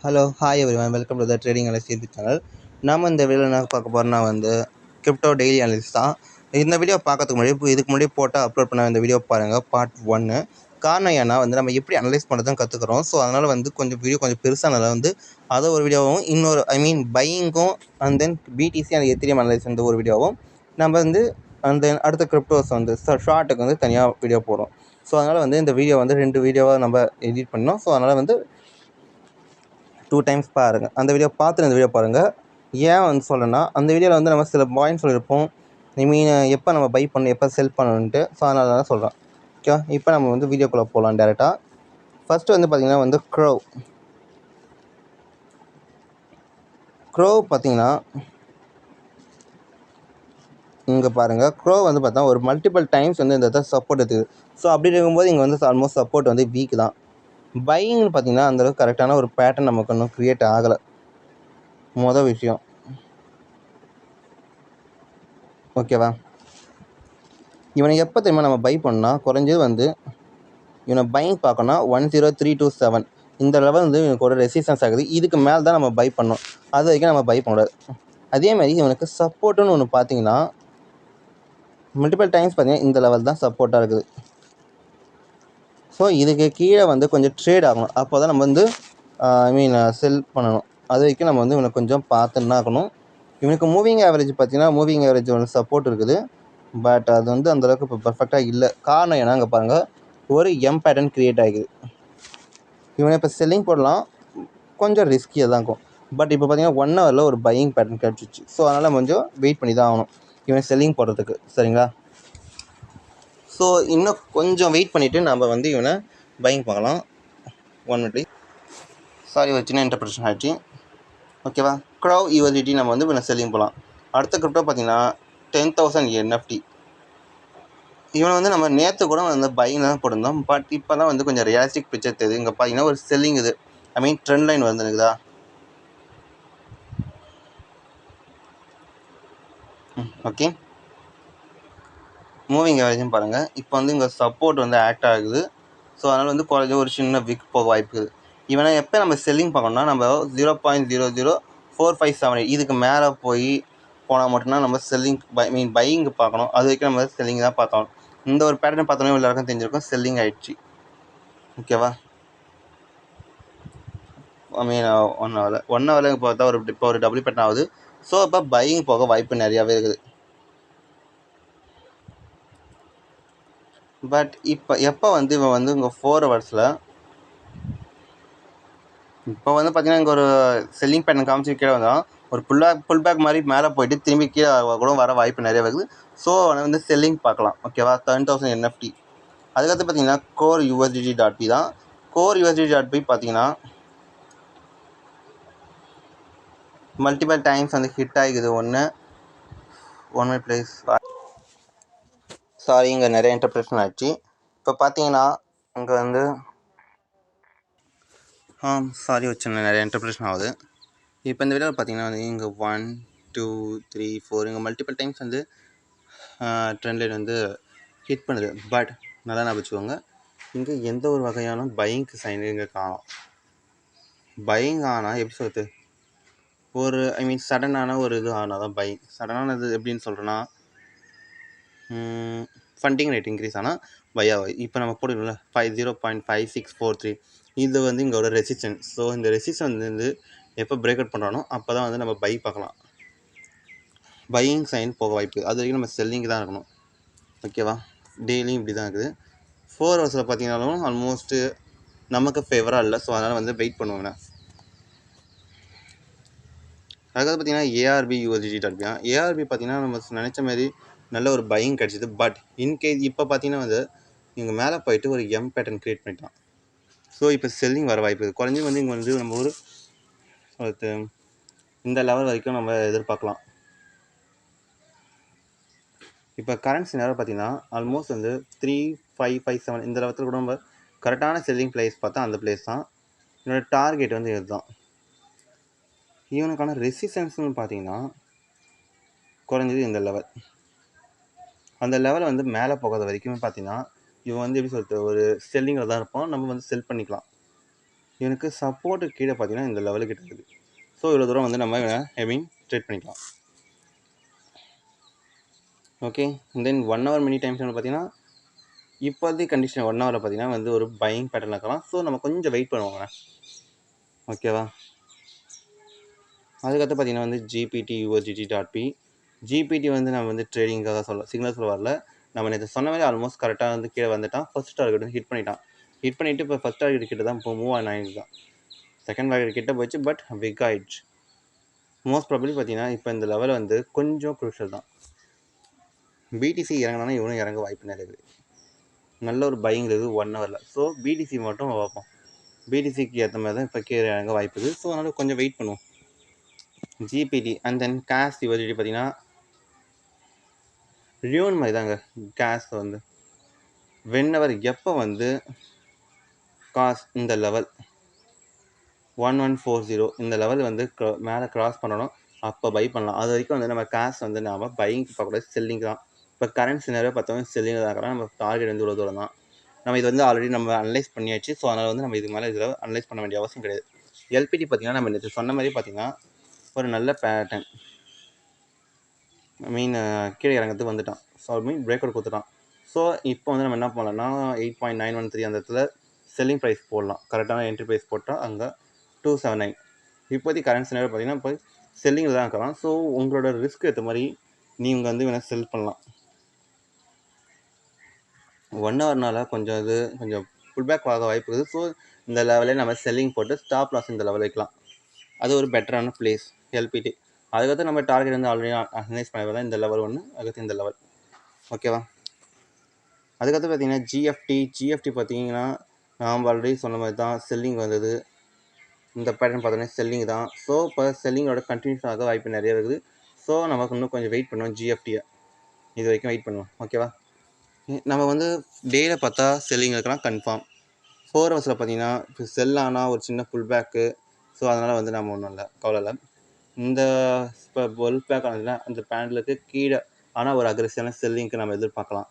Hello hi everyone welcome to the trading analysis YouTube channel. நம்ம இந்த வீடியோவில் என்ன பார்க்க போகிறோம்னா கிரிப்டோ டெய்லி அனாலிசிஸ் தான். இந்த வீடியோ பார்க்கறதுக்கு முன்னாடி இதுக்கு முன்னாடி போட்டால் அப்லோட் பண்ண இந்த வீடியோ பாருங்கள், பார்ட் 1. காரணம் ஏன்னா நம்ம எப்படி அனலைஸ் பண்ணுறதும் கற்றுக்குறோம். ஸோ அதனால் கொஞ்சம் வீடியோ கொஞ்சம் பெருசானால அதை ஒரு வீடியோவும் இன்னொரு பையிங்கும் and then BTC and Ethereum analyse ஒரு வீடியோவும் நம்ம அண்ட் தென் அடுத்த கிரிப்டோஸ் ஷார்ட்டுக்கு தனியாக வீடியோ போடுறோம். ஸோ அதனால் இந்த வீடியோ 2 வீடியோவாக நம்ம எடிட் பண்ணோம். ஸோ அதனால் 2 டைம்ஸ் பாருங்கள். அந்த வீடியோ பார்த்துட்டு இந்த வீடியோ பாருங்கள். ஏன் சொல்கிறேன்னா, அந்த வீடியோவில் நம்ம சில பாயிண்ட்ஸ் சொல்லியிருப்போம். எப்போ நம்ம பை பண்ணணும், எப்போ செல் பண்ணணுன்ட்டு. ஸோ அதனால தான் சொல்கிறேன். ஓகே, இப்போ நம்ம வீடியோக்குள்ளே போகலாம் டேரெக்டாக. ஃபஸ்ட்டு பார்த்திங்கன்னா க்ரோ பார்த்திங்கன்னா இங்கே பாருங்கள். க்ரோ பார்த்தா ஒரு மல்டிபிள் டைம்ஸ் இந்த இடத்துல சப்போர்ட் எடுத்துக்குது. ஸோ அப்படி இருக்கும்போது இங்கே ஆல்மோஸ்ட் சப்போர்ட் வீக் தான். பையிங்னு பார்த்திங்கன்னா அந்தளவுக்கு கரெக்டான ஒரு பேட்டர்ன் நமக்கு இன்னும் க்ரியேட் ஆகலை. மொதல் விஷயம் ஓகேவா. இவனை எப்போ தெரியுமா நம்ம பை பண்ணால் குறைஞ்சது இவனை பையிங் பார்க்கணும் 10327 இந்த லெவல் இவனுக்கு ஒரு ரெசிஸ்டன்ஸ் ஆகுது. இதுக்கு மேலே தான் நம்ம பை பண்ணோம். அது வரைக்கும் நம்ம பை பண்ணக்கூடாது. அதேமாதிரி இவனுக்கு சப்போர்ட்டுன்னு ஒன்று பார்த்தீங்கன்னா மல்டிபிள் டைம்ஸ் பார்த்தீங்கன்னா இந்த லெவல் தான் சப்போர்ட்டாக இருக்குது. ஸோ இதுக்கு கீழே கொஞ்சம் ட்ரேட் ஆகணும். அப்போ தான் நம்ம செல் பண்ணணும். அது வரைக்கும் நம்ம இவனுக்கு கொஞ்சம் பார்த்துன்னா இருக்கணும். இவனுக்கு மூவிங் ஆவரேஜ் பார்த்தீங்கன்னா மூவிங் ஆவரேஜ் ஒன்று சப்போர்ட் இருக்குது. பட் அது அந்தளவுக்கு இப்போ பர்ஃபெக்டாக இல்லை. காரணம் ஏன்னா அங்கே பாருங்கள், ஒரு எம் பேட்டர்ன் க்ரியேட் ஆகிடுது. இவனை இப்போ செல்லிங் போடலாம், கொஞ்சம் ரிஸ்கியாக தான் இருக்கும். பட் இப்போ பார்த்தீங்கன்னா 1 ஹவரில் ஒரு பையிங் பேட்டர்ன் கிடச்சிச்சு. ஸோ அதனால் கொஞ்சம் வெயிட் பண்ணி தான் ஆகணும் இவனை செல்லிங் போடுறதுக்கு. சரிங்களா. ஸோ இன்னும் கொஞ்சம் வெயிட் பண்ணிவிட்டு நம்ம இவனை பையிங் பார்க்கலாம். 1 மினிட். சாரி, ஒரு சின்ன இன்டர்பிரேஷன் ஆகிடுச்சு. ஓகேவா. க்ரவ் யூஎஸ்டிடி நம்ம இவனை செல்லிங் போகலாம். அடுத்த கிரிப்டோ பார்த்தீங்கன்னா 10,000 NFT. இவனை நம்ம நேற்று கூட பையிங் தான் போட்டிருந்தோம். பட் இப்போ தான் கொஞ்சம் ரியலிஸ்டிக் பிக்சர் தெரியுது. இங்கே பார்த்தீங்கன்னா ஒரு செல்லிங் இது ட்ரெண்ட் லைன் வந்துருக்குதா. ஓகே, மூவிங் ஆவரேஜும் பாருங்கள். இப்போ இங்கே சப்போர்ட் ஆக்ட் ஆகுது. ஸோ அதனால் குறைஞ்ச ஒரு சின்ன விக் போக வாய்ப்பு இருக்குது. இவனை எப்போ நம்ம செல்லிங் பார்க்கணும்னா நம்ம 0.00457 இதுக்கு மேலே போனால் மட்டும்தான் நம்ம செல்லிங் பையிங் பார்க்கணும். அது வரைக்கும் நம்ம செல்லிங் தான் பார்த்தோம். இந்த ஒரு பேட்டர்ன் பார்த்தோன்னே எல்லாருக்கும் தெரிஞ்சிருக்கும் செல்லிங் ஆகிடுச்சு. ஓகேவா. 1 ஹவரில் பார்த்தா இப்போ ஒரு டபுள் பேட்டர்ன் ஆகுது. ஸோ இப்போ பையிங் போக வாய்ப்பு நிறையாவே இருக்குது. பட் இப்போ எப்போ இவன் இங்கே 4 ஹவர்ஸில் இப்போ பார்த்தீங்கன்னா இங்கே ஒரு செல்லிங் பேட்டர்ன் காமிச்சு கீழே வந்தால் ஒரு புல் பேக் மாதிரி மேலே போயிட்டு திரும்பி கீழே கூட வர வாய்ப்பு நிறைய இருக்குது. ஸோ செல்லிங் பார்க்கலாம். ஓகேவா. 10,000 NFT. அதுக்கடுத்து பார்த்தீங்கன்னா கோர் USDT.P தான். கோர் USDT.P பார்த்தீங்கன்னா மல்டிபிள் டைம்ஸ் ஹிட் ஆகிக்குது. One my place. சாரி, இங்கே நிறைய இன்டர்பிரேஷன் ஆகிடுச்சு. இப்போ பார்த்தீங்கன்னா இங்கே சாரி வச்சுருந்தேன், நிறைய இன்டர்பிரேஷன் ஆகுது. இப்போ இந்த வீடியோவில் பார்த்தீங்கன்னா இங்கே 1 2 3 4 இங்கே multiple times trend line hit பண்ணுது. பட் நல்லா நான் வச்சுக்கோங்க, இங்கே எந்த ஒரு வகையான பையிங்க்கு சைன் இங்கே காணும். பையிங் ஆனால் எப்படி சொல்கிறது, ஒரு சடனான ஒரு இது ஆனால் தான் பையிங். சடனானது எப்படின்னு சொல்கிறேன்னா ஃபண்டிங் ரேட் இன்க்ரீஸ் ஆனால் பையாக. இப்போ நம்ம போடுறோம்ல 0.5643 இது இங்கே ஒரு ரெசிஸ்டன்ஸ். ஸோ இந்த ரெசிஸ்டன்ஸ் எப்போ பிரேக் அவுட் பண்ணுறானோ அப்போ தான் நம்ம பை பார்க்கலாம். பையிங் சைன் போக வாய்ப்பு. அது வரைக்கும் நம்ம செல்லிங் தான் இருக்கணும். ஓகேவா. டெய்லியும் இப்படி தான் இருக்குது. 4 ஹவர்ஸில் பார்த்தீங்கன்னாலும் ஆல்மோஸ்ட்டு நமக்கு ஃபேவராக இல்லை. ஸோ அதனால் வெயிட் பண்ணுவோங்கண்ணா. அதுக்காக பார்த்தீங்கன்னா ARB USDT.P தான். ARB பார்த்தீங்கன்னா நம்ம நினச்ச மாதிரி நல்ல ஒரு பையிங் கிடச்சிது. பட் இன்கேஸ் இப்போ பார்த்தீங்கன்னா இங்கே மேலே போயிட்டு ஒரு எம் பேட்டர்ன் க்ரியேட் பண்ணிட்டான். ஸோ இப்போ செல்லிங் வர வாய்ப்பு இருக்குது. குறைஞ்சி இங்கே நம்ம ஒரு இந்த லெவல் வரைக்கும் நம்ம எதிர்பார்க்கலாம். இப்போ கரன்சி நேரம் பார்த்தீங்கன்னா ஆல்மோஸ்ட் 3557 இந்த லெவத்தில் கூட நம்ம கரெக்டான செல்லிங் ப்ளேஸ் பார்த்தா அந்த பிளேஸ் தான். என்னோடய டார்கெட் இதுதான். இவனுக்கான ரெசிஸ்டன்ஸ்னு பார்த்தீங்கன்னா குறைஞ்சது இந்த லெவல். அந்த லெவலை மேலே போகாத வரைக்குமே பார்த்தீங்கன்னா இவன் எப்படி சொல்கிறது, ஒரு செல்லிங்கில் தான் இருப்பான். நம்ம செல் பண்ணிக்கலாம். எனக்கு சப்போர்ட்டு கீழே பார்த்தீங்கன்னா இந்த லெவலுக்கிட்ட இருக்குது. ஸோ இவ்வளோ தூரம் வந்து நம்ம ட்ரேட் பண்ணிக்கலாம். ஓகே. தென் 1 ஹவர் மினி டைம் ஃப்ரேமில் பார்த்தீங்கன்னா இப்போதைய கண்டிஷன் 1 ஹவரில் பார்த்தீங்கன்னா வந்து ஒரு பையிங் பேட்டர்ன் இருக்கலாம். ஸோ நம்ம கொஞ்சம் வெயிட் பண்ணுவோங்க. ஓகேவா. அதுக்கடுத்து பார்த்தீங்கன்னா வந்து GPT ஜிபிடி வந்து நம்ம வந்து ட்ரேடிங்காக சிக்னல்ஸ் வரல. நம்ம நேற்று சொன்ன மாதிரி ஆல்மோஸ்ட் கரெக்டாக வந்து கீழே வந்துட்டான். ஃபர்ஸ்ட் டார்கெட் வந்து ஹிட் பண்ணிட்டான். ஹிட் பண்ணிவிட்டு இப்போ ஃபர்ஸ்ட் டார்கெட் கிட்ட தான் இப்போ மூவ் ஆகிருக்கான். செகண்ட் டார்கெட் கிட்ட போச்சு, பட் பிக் ஆயிடுச்சு. மோஸ்ட் ப்ராபபிளி பார்த்தீங்கன்னா இப்போ இந்த லெவல் வந்து கொஞ்சம் க்ரூஷியல் தான். பிடிசி இறங்கினா இவனும் இறங்க வாய்ப்பு நிறைய இருக்குது. நல்ல ஒரு பையிங் இருக்குது 1 ஹவரில். ஸோ பிடிசி மட்டும் பார்ப்போம். பிடிசிக்கு ஏற்ற மாதிரி தான் இப்போ கீழே இறங்க வாய்ப்பு இருக்குது. ஸோ அதனால் கொஞ்சம் வெயிட் பண்ணுவோம். GPT and then cash USDT பார்த்தீங்கன்னா ரியூன் மாதிரி தாங்க. கேஷ் வந்து வென்னவர் எப்போ வந்து காஸ் இந்த லெவல் 1140 இந்த லெவல் வந்து மேலே கிராஸ் பண்ணணும், அப்போ பை பண்ணலாம். அது வரைக்கும் வந்து நம்ம கேஷ் வந்து நாம் பையிங் பார்க்கக்கூடாது, செல்லிங் தான். இப்போ கரண்ட் சினாரியோ பார்த்தோம்னா செல்லிங் தான் இருக்கிறோம். நம்ம டார்கெட் வந்து இவ்வளோ தூரம் தான். நம்ம இது வந்து ஆல்ரெடி நம்ம அனலைஸ் பண்ணியாச்சு. ஸோ அதனால் வந்து நம்ம இதுக்கு மேலே இதில் அனலைஸ் பண்ண வேண்டிய அவசியம் கிடையாது. எல்பிடி பார்த்தீங்கன்னா நம்ம நேற்று சொன்ன மாதிரி பார்த்தீங்கன்னா ஒரு நல்ல பேட்டர்ன் கீழே இறங்கிறதுக்கு வந்துட்டான். ஸோ பிரேக் அவுட் கொடுத்துட்டான். ஸோ இப்போ வந்து நம்ம என்ன பண்ணலாம்னா 8.913 அந்த இடத்துல செல்லிங் ப்ரைஸ் போடலாம். கரெக்டான என்ட்ரி ப்ரைஸ் போட்டால் அங்கே 279. இப்போதைக்கு கரண்ட் சினாரியோ பார்த்தீங்கன்னா இப்போ செல்லிங்கில் தான் இருக்கலாம். ஸோ உங்களோட ரிஸ்க் ஏற்ற மாதிரி நீங்கள் வந்து வேணால் செல் பண்ணலாம். 1 ஹவர்னால கொஞ்சம் புல் பேக் ஆக வாய்ப்பு இருக்குது. ஸோ இந்த லெவலே நம்ம செல்லிங் போட்டு ஸ்டாப் லாஸ் இந்த லெவல் வைக்கலாம். அது ஒரு பெட்டரான பிளேஸ் எல்பிடி. அதுக்கடுத்து நம்ம டார்கெட் வந்து ஆல்ரெடி அனலைஸ் பண்ணி இந்த லெவல் 1, அதுக்கடுத்து இந்த லெவல். ஓகேவா. அதுக்கடுத்து பார்த்தீங்கன்னா ஜிஎஃப்டி பார்த்தீங்கன்னா நாம் ஆல்ரெடி சொன்ன மாதிரி தான் செல்லிங் வந்தது. இந்த பேட்டர்ன் பார்த்தோன்னா செல்லிங் தான். ஸோ இப்போ செல்லிங்கோட கண்டினியூஸ் ஆக வாய்ப்பு நிறைய இருக்குது. ஸோ நமக்கு இன்னும் கொஞ்சம் வெயிட் பண்ணுவோம். ஜிஎஃப்டியை இது வரைக்கும் வெயிட் பண்ணுவோம். ஓகேவா. நம்ம வந்து டேயில் பார்த்தா செல்லிங் இருக்கலாம் கன்ஃபார்ம். 4 ஹவர்ஸில் பார்த்தீங்கன்னா இப்போ செல் ஆனால் ஒரு சின்ன புல் பேக்கு. ஸோ அதனால் வந்து நம்ம ஒன்றும் இல்லை, கவலை இல்லை. இந்த இப்போ புல் பேக் ஆனதுன்னா அந்த பேண்டலுக்கு கீழே ஆனால் ஒரு அக்ரெசிவான செல்லிங்க்கு நம்ம எதிர்பார்க்கலாம்.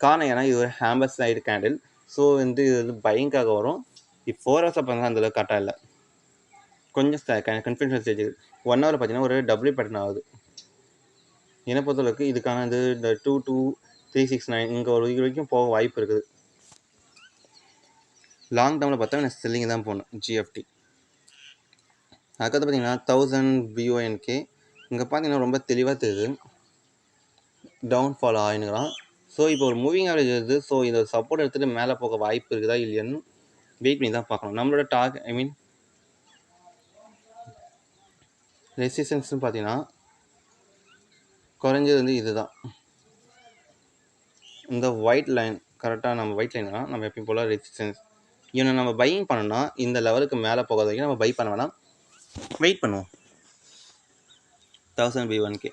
காரணம் ஏன்னா இது ஒரு ஹேம்பர் ஸ்லைடு கேண்டில். ஸோ வந்து இது வந்து பையிங்காக வரும். இப்போ 4 ஹவர்ஸில் பார்த்தீங்கன்னா அந்தளவுக்கு கரெக்டாக இல்லை, கொஞ்சம் கன்ஃபியூஷன் ஸ்டேஜ். 1 ஹவர் பார்த்தீங்கன்னா ஒரு டபுள்யூ பேட்டர்ன் ஆகுது. என்னை பொறுத்தளவுக்கு இதுக்கான இது இந்த 22369 இங்கே ஒரு இது வரைக்கும் போக வாய்ப்பு இருக்குது. லாங் டேர்மில் பார்த்தா எனக்கு செல்லிங் தான் போகணும் ஜிஎஃப்டி. அதுக்கடுத்து பார்த்தீங்கன்னா 1000 BONK இங்கே பார்த்தீங்கன்னா ரொம்ப தெளிவாக தெரியுது டவுன்ஃபால் ஆகினுக்கிறான். ஸோ இப்போ ஒரு மூவிங் ஆவரேஜ் வருது. ஸோ இதை சப்போர்ட் எடுத்துகிட்டு மேலே போக வாய்ப்பு இருக்குதா இல்லையான்னு வெயிட் பண்ணி தான் பார்க்கணும். நம்மளோட ரெசிஸ்டன்ஸ்னு பார்த்தீங்கன்னா குறைஞ்சது வந்து இதுதான், இந்த ஒயிட் லைன். கரெக்டாக நம்ம ஒயிட் லைன்னா நம்ம எப்பயும் போல் ரெசிஸ்டன்ஸ். இவனை நம்ம பையிங் பண்ணோன்னா இந்த லெவலுக்கு மேலே போகாத வரைக்கும் நம்ம பை பண்ண வேணாம், வெயிட் பண்ணுவோம். 1000 B1K.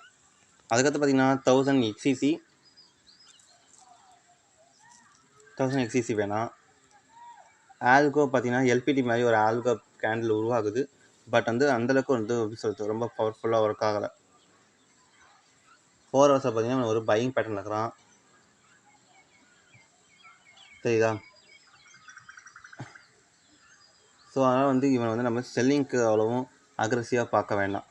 அதுக்கடுத்து பார்த்தீங்கன்னா 1000 XCC வேணாம். ஆல்கோ பார்த்தீங்கன்னா எல்பிடி மாதிரி ஒரு ஆல்கோ கேண்டில் உருவாகுது. பட் வந்து அந்தளவுக்கு வந்து சொல்கிறது ரொம்ப பவர்ஃபுல்லாக ஒர்க் ஆகலை. 4 ஹவர்ஸில் பார்த்தீங்கன்னா ஒரு பையிங் பேட்டர்ன் இருக்கிறான், தெரியுதா. ஸோ அதனால் வந்து இவன் வந்து நம்ம செல்லிங்க்கு அவ்வளவும் அக்ரெசிவாக பார்க்க வேண்டாம்.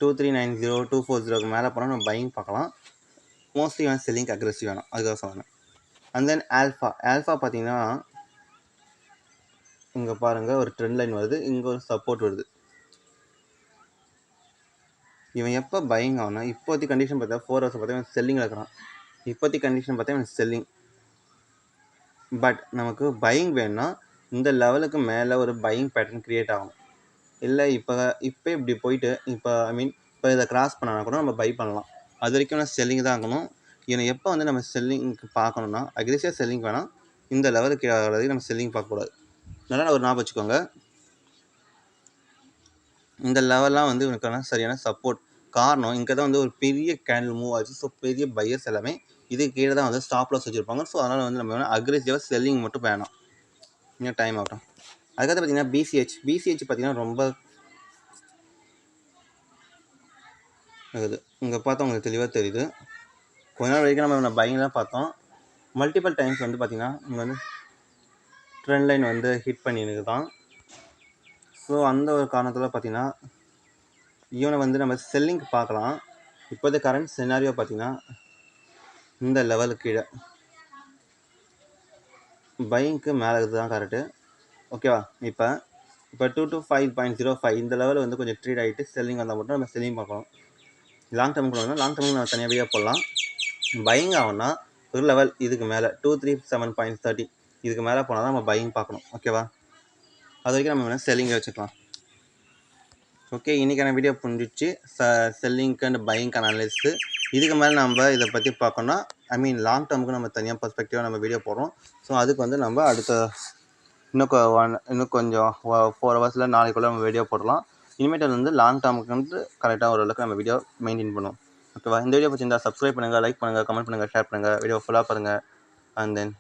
2390 240க்கு மேலே போனால் நம்ம பையிங் பார்க்கலாம். மோஸ்ட்லி இவன் செல்லிங்க்கு அக்ரெசிவ் வேணும், அதுக்காக சொன்னேன். அண்ட் தென் ஆல்ஃபா பார்த்தீங்கன்னா இங்கே பாருங்கள் ஒரு ட்ரெண்ட் லைன் வருது, இங்கே ஒரு சப்போர்ட் வருது. இவன் எப்போ பையிங் ஆகுனா இப்போதைக்கு கண்டிஷன் பார்த்தா 4 ஹவர்ஸ் பார்த்தா இவன் செல்லிங்கில் இருக்கிறான். இப்போதைக்கு கண்டிஷன் பார்த்தா இவன் செல்லிங். பட் நமக்கு பையிங் வேணும்னா இந்த லெவலுக்கு மேலே ஒரு பையிங் பேட்டர்ன் க்ரியேட் ஆகும். இல்லை இப்போ இப்படி போயிட்டு இப்போ இதை கிராஸ் பண்ணால் கூட நம்ம பை பண்ணலாம். அது வரைக்கும் நான் செல்லிங் தான் ஆகணும். இவனை எப்போ வந்து நம்ம செல்லிங்க்கு பார்க்கணுன்னா அக்ரெசிவாக செல்லிங் வேணாம், இந்த லெவலுக்கு ஆகிறதுக்கு நம்ம செல்லிங் பார்க்கக்கூடாது. நல்லா ஒரு ஞாபகம் வச்சுக்கோங்க. இந்த லெவல்லாம் வந்து இவனுக்கான சரியான சப்போர்ட். காரணம் இங்கே தான் வந்து ஒரு பெரிய கேண்டில் மூவ் ஆச்சு. ஸோ பெரிய பையர்ஸ் எல்லாமே இதுக்கு கீழே தான் வந்து ஸ்டாப் லாஸ் வச்சுருப்பாங்க. ஸோ அதனால் வந்து நம்ம அக்ரெசிவாக செல்லிங் மட்டும் வேணாம், இன்னும் டைம் ஆகட்டும். அதுக்கடுத்து பார்த்தீங்கன்னா பிசிஹெச் பார்த்தீங்கன்னா ரொம்ப இருக்குது. இங்கே பார்த்தா உங்களுக்கு தெளிவாக தெரியுது. கொஞ்ச நாள் வரைக்கும் நம்ம பையிங் தான் பார்த்தோம். மல்டிபிள் டைம்ஸ் வந்து பார்த்திங்கன்னா இங்கே வந்து ட்ரெண்ட் லைன் வந்து ஹிட் பண்ணிருக்கு தான். ஸோ அந்த ஒரு காரணத்தில் பார்த்தீங்கன்னா இவனை வந்து நம்ம செல்லிங்க்கு பார்க்கலாம். இப்போது கரண்ட் சினாரியோ பார்த்தீங்கன்னா இந்த லெவலுக்கு கீழே பையிங்க்கு மேலே இருக்குது தான் கரெக்டு. ஓகேவா? இப்போ 225.05 இந்த லெவலில் வந்து கொஞ்சம் ட்ரீட் ஆகிட்டு செல்லிங் வந்தால் மட்டும் நம்ம செல்லிங் பார்க்கணும். லாங் டேர்முக்கு வரணும். லாங் டேர்முக்கு நம்ம தனியாக வீடியோ போடலாம். பையிங் ஆகும்னா ஒரு லெவல் இதுக்கு மேலே 237.30 இதுக்கு மேலே போனால் தான் நம்ம பையிங் பார்க்கணும். ஓகேவா? அது வரைக்கும் நம்ம வேணால் செல்லிங்கை வச்சுக்கலாம். ஓகே, இன்றைக்கான வீடியோ புரிஞ்சிச்சு. செல்லிங்க்கு அண்ட் பையிங்க்கான அனலிஸ்ட்டு. இதுக்கு மேலே நம்ம இதை பற்றி பார்க்கணும்னா லாங் டேர்முக்கு நம்ம தனியாக பர்ஸ்பெக்டிவாக நம்ம வீடியோ போடுறோம். ஸோ அதுக்கு வந்து நம்ம அடுத்த இன்னும் கொஞ்சம் 4 ஹவர்ஸில் நாளைக்குள்ளே நம்ம வீடியோ போடலாம். இனிமேட்டு வந்து லாங் டேர்முக்கு வந்து கரெக்டாக ஓரளவுக்கு நம்ம வீடியோ மெயின்டைன் பண்ணுவோம். ஓகேவா? இந்த வீடியோ பிடிச்சிருந்தா சப்ஸ்கிரைப் பண்ணுங்கள், லைக் பண்ணுங்கள், கமெண்ட் பண்ணுங்கள், ஷேர் பண்ணுங்கள். வீடியோ ஃபுல்லாக பாருங்கள். And then